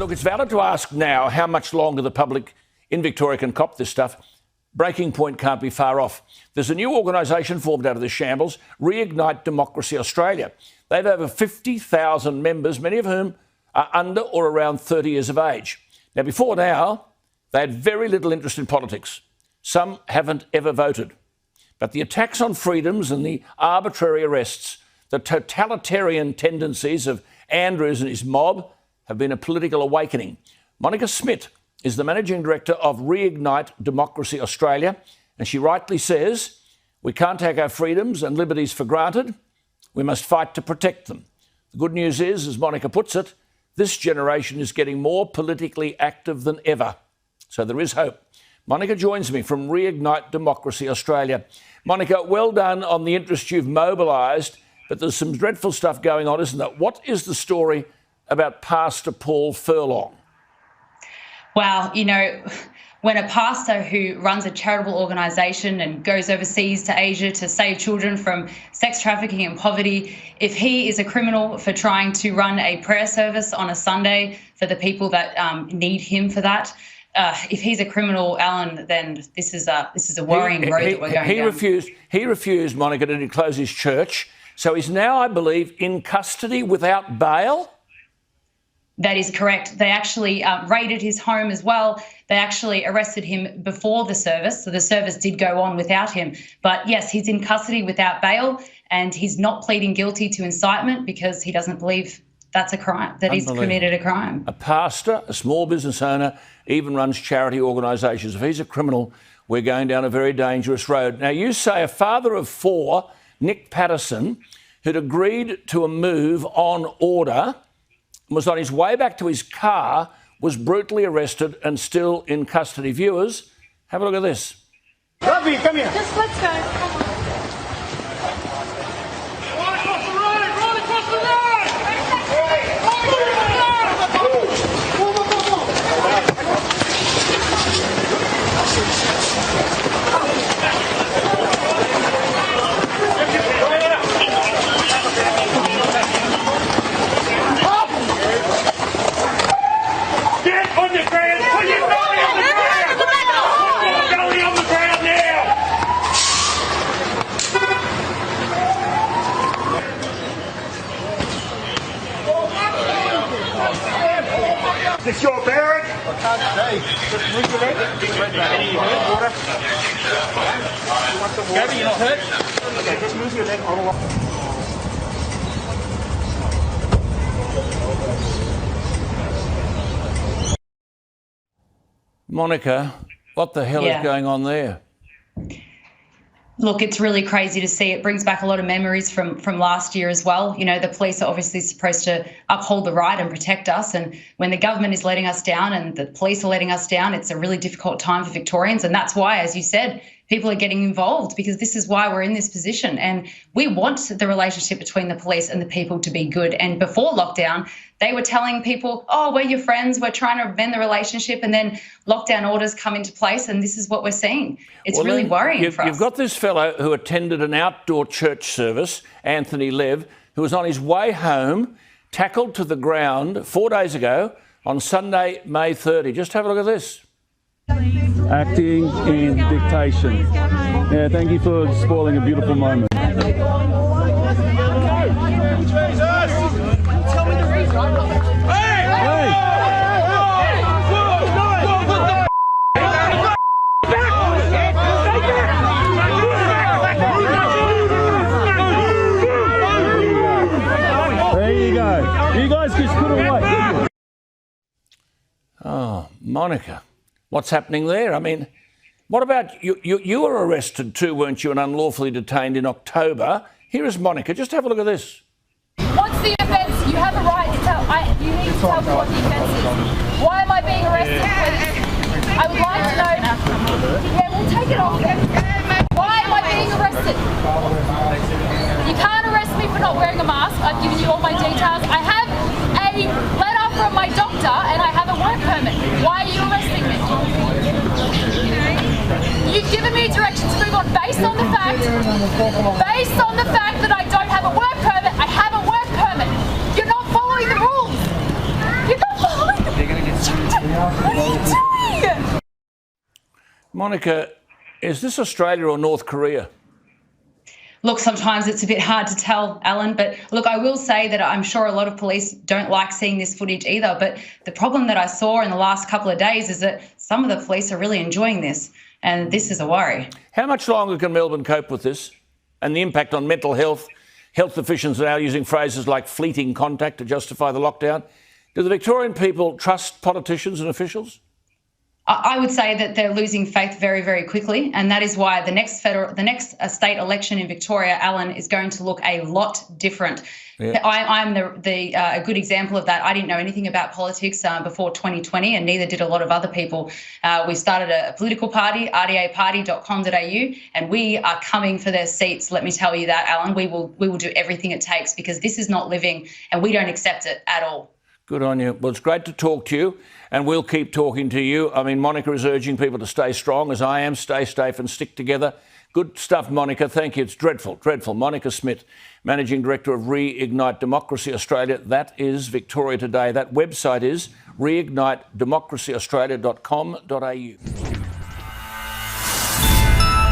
Look, it's valid to ask now how much longer the public in Victoria can cop this stuff. Breaking point can't be far off. There's a new organisation formed out of this shambles, Reignite Democracy Australia. They've over 50,000 members, many of whom are under or around 30 years of age. Now, before now, they had very little interest in politics. Some haven't ever voted. But the attacks on freedoms and the arbitrary arrests, the totalitarian tendencies of Andrews and his mob have been a political awakening. Monica Smith is the Managing Director of Reignite Democracy Australia, and she rightly says, we can't take our freedoms and liberties for granted. We must fight to protect them. The good news is, as Monica puts it, this generation is getting more politically active than ever. So there is hope. Monica joins me from Reignite Democracy Australia. Monica, well done on the interest you've mobilised, but there's some dreadful stuff going on, isn't there? What is the story about Pastor Paul Furlong? Well, you know, when a pastor who runs a charitable organisation and goes overseas to Asia to save children from sex trafficking and poverty, if he is a criminal for trying to run a prayer service on a Sunday for the people that need him for that, if he's a criminal, Alan, then this is a worrying road that we're going down. He refused, Monica, to close his church. So he's now, I believe, in custody without bail? That is correct. They actually raided his home as well. They actually arrested him before the service. So the service did go on without him. But yes, he's in custody without bail, and he's not pleading guilty to incitement because he doesn't believe that's a crime, that he's committed a crime. A pastor, a small business owner, even runs charity organisations. If he's a criminal, we're going down a very dangerous road. Now, you say a father of four, Nick Patterson, who'd agreed to a move on order, was on his way back to his car, was brutally arrested and still in custody. Viewers, have a look at this. Lovey, come here. Just let's go. Come on. Right across the road! Right across the road! Get on the ground! Put your belly on the ground! Put your belly on the ground now! Is this your barrack? I can't see. Just move your leg. Any water? You want some water? Gabby, you're not hurt? Okay, just move your leg. Monica, what the hell is going on there? Look, it's really crazy to see. It brings back a lot of memories from last year as well. You know, the police are obviously supposed to uphold the right and protect us. And when the government is letting us down and the police are letting us down, it's a really difficult time for Victorians. And that's why, as you said, people are getting involved, because this is why we're in this position. And we want the relationship between the police and the people to be good. And before lockdown, they were telling people, oh, we're your friends, we're trying to mend the relationship, and then lockdown orders come into place, and this is what we're seeing. It's really worrying for us. You've got this fellow who attended an outdoor church service, Anthony Lev, who was on his way home, tackled to the ground 4 days ago on Sunday, May 30. Just have a look at this. Acting in dictation. Yeah, thank you for spoiling a beautiful moment. There you go. You guys just put away. Oh, Monica. What's happening there? I mean, what about you? You were arrested too, weren't you, and unlawfully detained in October? Here is Monica. Just have a look at this. What's the offence? You have a right to tell. You need to tell me what the offence is. Why am I being arrested? I would like to know. Yeah, we'll take it off then. Why am I being arrested? You can't arrest me for not wearing a mask. I've given you all my details. I have a letter from my doctor and I have a work permit. Why are you arresting me? You've given me directions to move on based on the fact that I don't have a work permit. I have a work permit. You're not following the rules. You're not following the rules. Monica, is this Australia or North Korea? Look, sometimes it's a bit hard to tell, Alan, but look, I will say that I'm sure a lot of police don't like seeing this footage either. But the problem that I saw in the last couple of days is that some of the police are really enjoying this, and this is a worry. How much longer can Melbourne cope with this and the impact on mental health? Health officials are now using phrases like fleeting contact to justify the lockdown. Do the Victorian people trust politicians and officials? I would say that they're losing faith very, very quickly, and that is why the next state election in Victoria, Alan, is going to look a lot different. Yeah. I'm a good example of that. I didn't know anything about politics before 2020, and neither did a lot of other people. We started a political party, rdaparty.com.au, and we are coming for their seats. Let me tell you that, Alan. We will do everything it takes, because this is not living, and we don't accept it at all. Good on you. Well, it's great to talk to you, and we'll keep talking to you. I mean, Monica is urging people to stay strong, as I am. Stay safe and stick together. Good stuff, Monica. Thank you. It's dreadful, dreadful. Monica Smith, Managing Director of Reignite Democracy Australia. That is Victoria Today. That website is reignitedemocracyaustralia.com.au.